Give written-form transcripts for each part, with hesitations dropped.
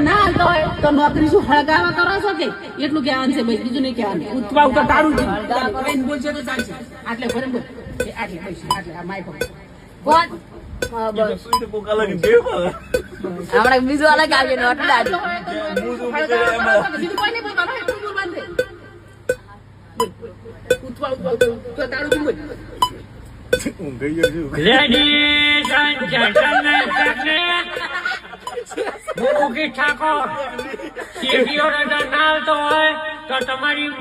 ના હાલતો હોય તો નોકરી શું હળગાવા કરો છો કે એટલું કહેવાનું છે ભાઈ, બીજું નહીં કહેવાનું. ઉતવા ઉતર તારું જ બોલશે તો ચાલશે. આટલે ભરે બોલ આટલે પૈસા આટલે આ માઇક કોણ હમણાં બીજું અલગ આવ્યું નોટ દાદુ બીજું કોઈ નહીં બોલવાનું, એટલું બોલવાનું છે. ઉતવા ઉતવા તો તારું જ બોલ. Ladies and gentlemen, મુખી ઠાકોર સીડીઓ રજા ના આવતો હોય તો તમારી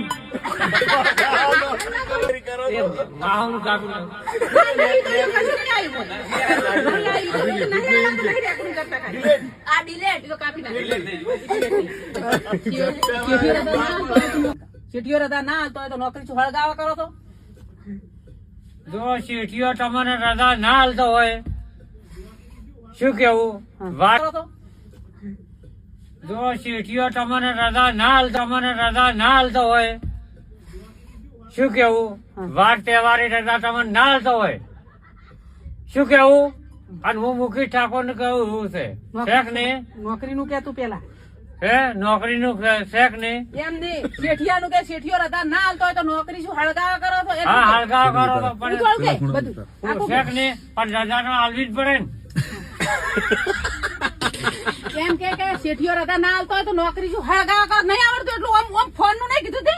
માહું કાપી લો. આ ડિલેટ સીટીઓ રજા ના હાલતો હોય તો નોકરી શું હળગાવા કરો છો? જો સીટીઓ તમને રજા ના હાલતો હોય શું કેવું વાત જો સીટીઓ તમને રજા ના હાલતો હોય શું કેવું વાર તહેવારી રજા તમને ના હાલતો હોય શું કેવું અને હું મુખી ઠાકોર ને કહું છે શેખ ને નોકરી નું કે તું પેલા હે નોકરી નું શેખ ને એમ નહીં, શેઠિયા નું કે શેઠિયો રજા ના હાલતો હોય તો નોકરી શું હળગાવા કરો છો? હા હળગાવ કરો તો પણ બધું શેખ ને પણ રજા તો હાલવી જ પડે ને. એમ કે શેઠિયો રજા ના હાલતો હોય તો નોકરી શું હળગાવા કરો? નહીં આવડતું એટલું ફોન નું નહીં કીધું તે.